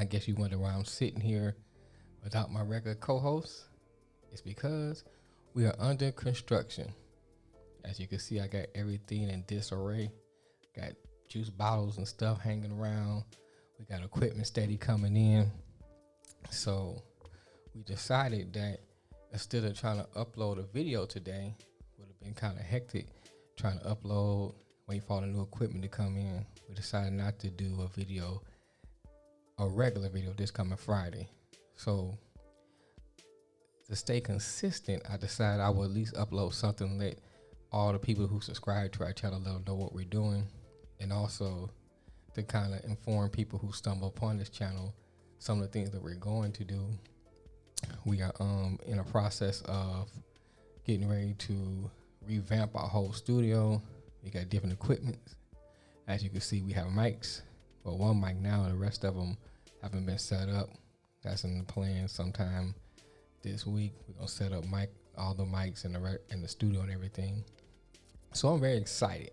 I guess you wonder why I'm sitting here without my regular co-host. It's because we are under construction. As you can see, I got everything in disarray. Got juice bottles and stuff hanging around. We got equipment steady coming in. So we decided that instead of trying to upload a video today, would have been kind of hectic trying to upload, wait for all the new equipment to come in. We decided not to do a regular video this coming Friday. So to stay consistent, I decided I would at least upload something that all the people who subscribe to our channel, let them know what we're doing, and also to kind of inform people who stumble upon this channel some of the things that we're going to do. We are in a process of getting ready to revamp our whole studio. We got different equipment. As you can see, we have mics. Well, one mic now, and the rest of them haven't been set up. That's in the plan sometime this week. We're gonna set up all the mics in the studio and everything. So I'm very excited.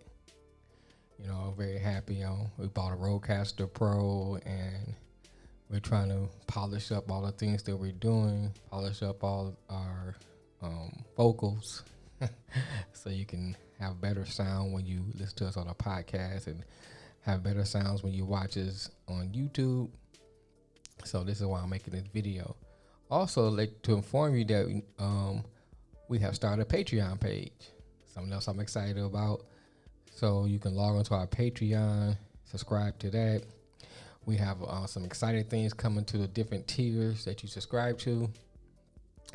I'm very happy. We bought a Rodecaster Pro, and we're trying to polish up all the things that we're doing, polish up all our vocals, so you can have better sound when you listen to us on a podcast, and have better sounds when you watch us on YouTube. So this is why I'm making this video. Also, like to inform you that we have started a Patreon page. Something else I'm excited about. So you can log onto our Patreon, subscribe to that. We have some exciting things coming to the different tiers that you subscribe to.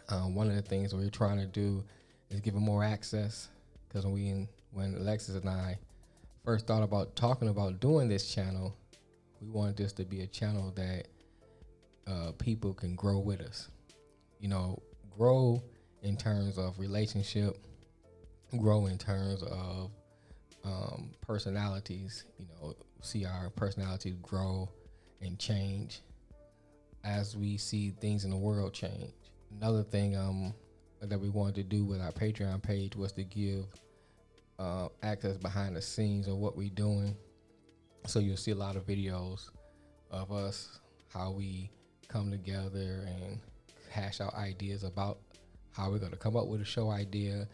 One of the things we're trying to do is give them more access, because when Alexis and I first thought about talking about doing this channel, we wanted this to be a channel that people can grow with us. Grow in terms of relationship, grow in terms of personalities. See our personalities grow and change as we see things in the world change. Another thing that we wanted to do with our Patreon page was to give access behind the scenes of what we're doing. So you'll see a lot of videos of us, how we come together and hash out ideas about how we're going to come up with a show idea.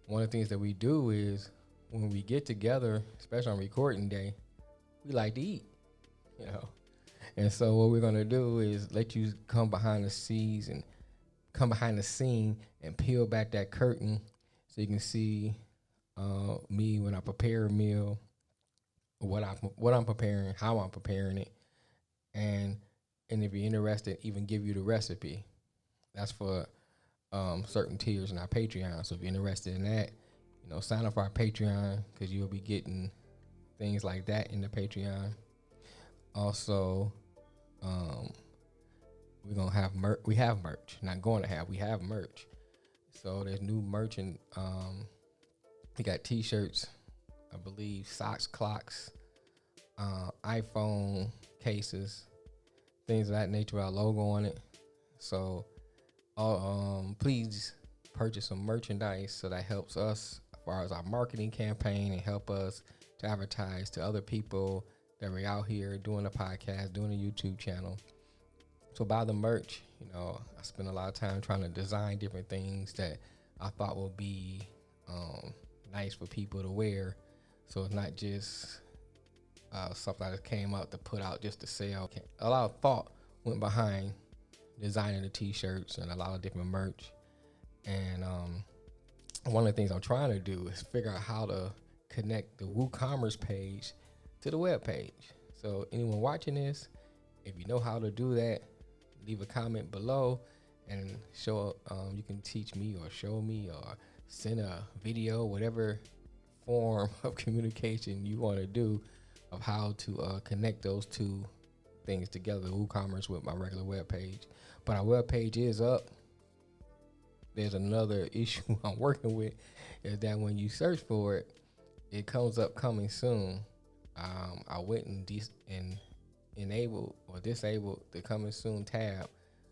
One of the things that we do is when we get together, especially on recording day, we like to eat, And so what we're going to do is let you come behind the scenes and peel back that curtain so you can see me when I prepare a meal, what I'm preparing, how I'm preparing it, and if you're interested, even give you the recipe. That's for certain tiers in our Patreon. So if you're interested in that, sign up for our Patreon, because you'll be getting things like that in the Patreon. Also, we're gonna have merch. We have merch. Not going to have. We have merch. So there's new merch, and we got T-shirts, I believe, socks, clocks, iPhone cases, things of that nature with our logo on it. So, please purchase some merchandise, so that helps us as far as our marketing campaign, and help us to advertise to other people that are out here doing a podcast, doing a YouTube channel. So buy the merch. I spend a lot of time trying to design different things that I thought would be nice for people to wear. So it's not just something that came out to put out just to sell. A lot of thought went behind designing the T-shirts and a lot of different merch. And one of the things I'm trying to do is figure out how to connect the WooCommerce page to the web page. So anyone watching this, if you know how to do that, leave a comment below, and you can teach me or show me or send a video, whatever form of communication you want to do, of how to connect those two things together, WooCommerce with my regular web page. But our web page is up. There's another issue I'm working with, is that when you search for it, it comes up coming soon. I went and enabled or disabled the coming soon tab,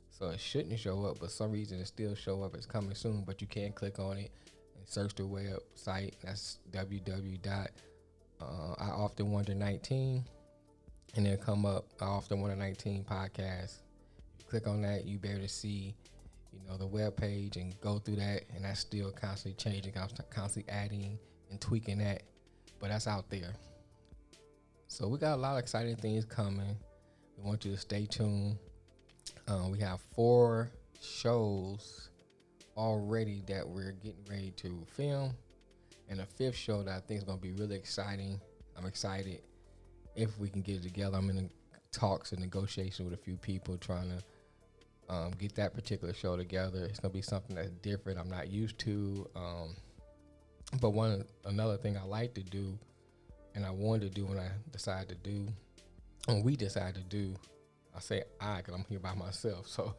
so it shouldn't show up, but for some reason it still show up as coming soon. But you can click on it and search the website. That's www.ioftenwonder19. and then come up off the 119 podcast. You click on that, you be able to see, the web page and go through that, and that's still constantly changing, constantly adding and tweaking that, but that's out there. So we got a lot of exciting things coming. We want you to stay tuned. We have 4 shows already that we're getting ready to film, and a 5th show that I think is going to be really exciting. I'm excited if we can get it together. I'm in the talks and negotiation with a few people trying to get that particular show together. It's going to be something that's different, I'm not used to. But another thing I like to do, and I wanted to do when we decided to do, I say I, because I'm here by myself. So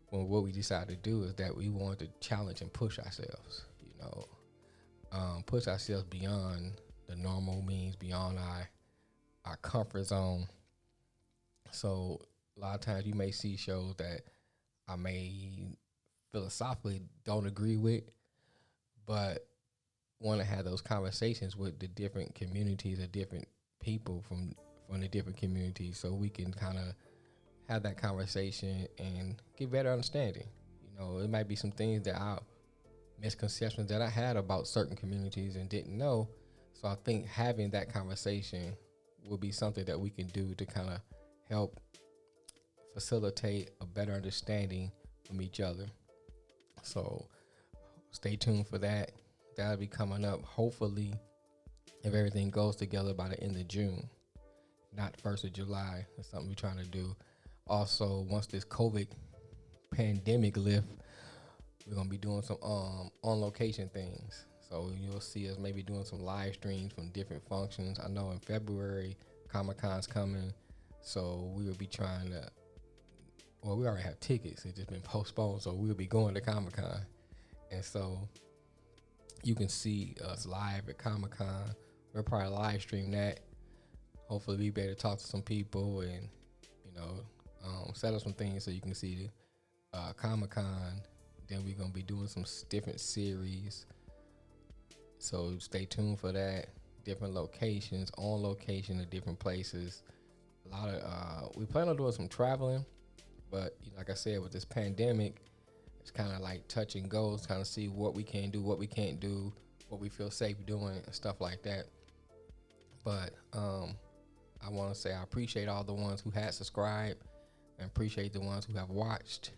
what we decided to do is that we wanted to challenge and push ourselves, push ourselves beyond the normal means, beyond our comfort zone. So a lot of times you may see shows that I may philosophically don't agree with, but want to have those conversations with the different communities, the different people from the different communities, so we can kind of have that conversation and get better understanding. It might be some things misconceptions that I had about certain communities and didn't know. So I think having that conversation will be something that we can do to kind of help facilitate a better understanding from each other. So stay tuned for that. That'll be coming up, hopefully, if everything goes together, by the end of June, not 1st of July. That's something we're trying to do. Also, once this COVID pandemic lifts, we're going to be doing some on-location things. So you'll see us maybe doing some live streams from different functions. I know in February, Comic-Con's coming, so we will be trying to, we already have tickets. It's just been postponed, so we'll be going to Comic-Con. And so you can see us live at Comic-Con. We'll probably live stream that. Hopefully we be able to talk to some people and, set up some things so you can see the Comic-Con. Then we're going to be doing some different series. So stay tuned for that. Different locations, on location at different places. A lot of, we plan on doing some traveling, but like I said, with this pandemic, it's kind of like touch and go, kind of see what we can do, what we can't do, what we feel safe doing, and stuff like that. But I want to say I appreciate all the ones who had subscribed, and appreciate the ones who have watched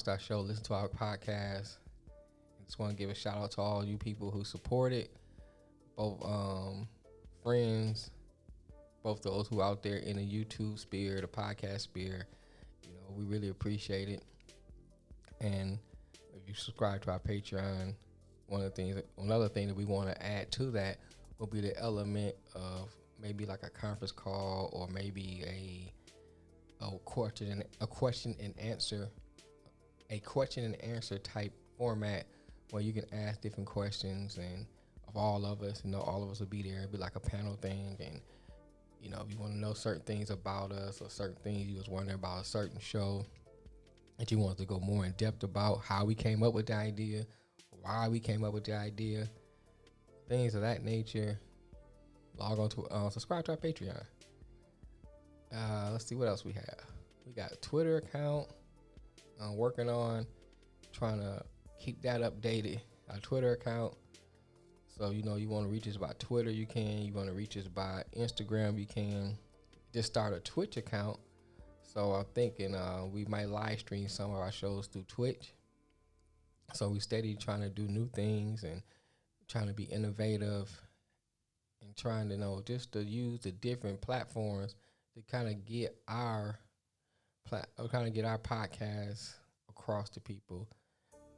our show, listened to our podcast. I just want to give a shout out to all you people who supported, both friends, both those who out there in the YouTube sphere, the podcast sphere. We really appreciate it. And if you subscribe to our Patreon, another thing that we want to add to that will be the element of maybe like a conference call, or maybe a question and answer type format, where you can ask different questions and of all of us, all of us will be there. It'll be like a panel thing, and if you want to know certain things about us, or certain things you was wondering about a certain show that you want to go more in depth about, how we came up with the idea, why we came up with the idea, things of that nature, log on to subscribe to our Patreon. Let's see what else we have. We got a Twitter account. I'm working on trying to keep that updated. Our Twitter account. So, you want to reach us by Twitter, you can. You want to reach us by Instagram, you can. Just start a Twitch account. So I'm thinking we might live stream some of our shows through Twitch. So we steady trying to do new things and trying to be innovative and trying to just to use the different platforms to kind of get our podcast across to people.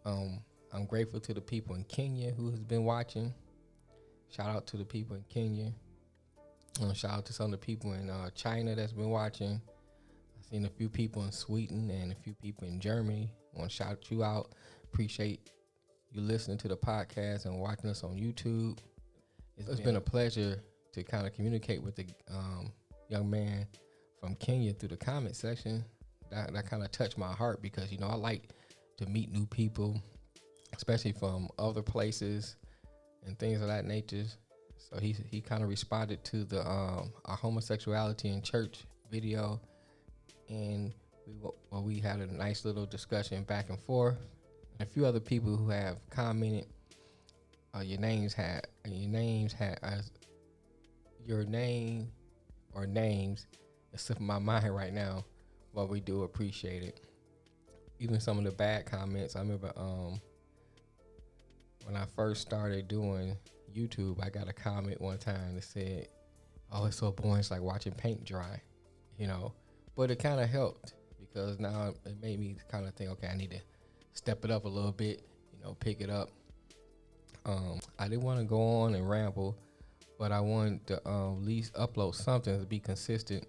I'm grateful to the people in Kenya who has been watching. Shout out to the people in Kenya. Shout out to some of the people in China that's been watching. I've seen a few people in Sweden and a few people in Germany. I want to shout you out. Appreciate you listening to the podcast and watching us on YouTube. It's been a pleasure to kind of communicate with the young man from Kenya through the comment section. That kind of touched my heart because, I like to meet new people, especially from other places and things of that nature. So he kind of responded to the our homosexuality in church video, and we had a nice little discussion back and forth. A few other people who have commented, your names had your name or names. It's slipping my mind right now, but we do appreciate it. Even some of the bad comments. I remember when I first started doing YouTube, I got a comment one time that said, "Oh, it's so boring. It's like watching paint dry," you know. But it kind of helped because now it made me kind of think, okay, I need to step it up a little bit, pick it up. I didn't want to go on and ramble, but I wanted to at least upload something to be consistent,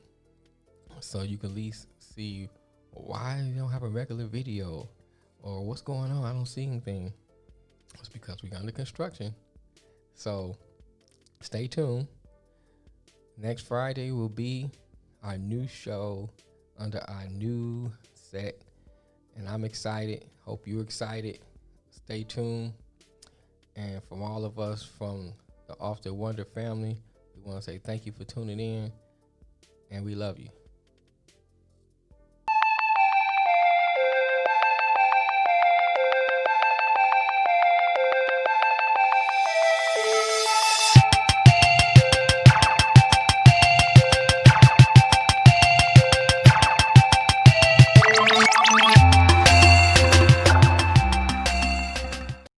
so you can at least see why you don't have a regular video or what's going on. I don't see anything. It's because we're under construction. So stay tuned. Next Friday will be our new show under our new set, and I'm excited. Hope you're excited. Stay tuned. And from all of us from the Off the Wonder family, we want to say thank you for tuning in, and we love you.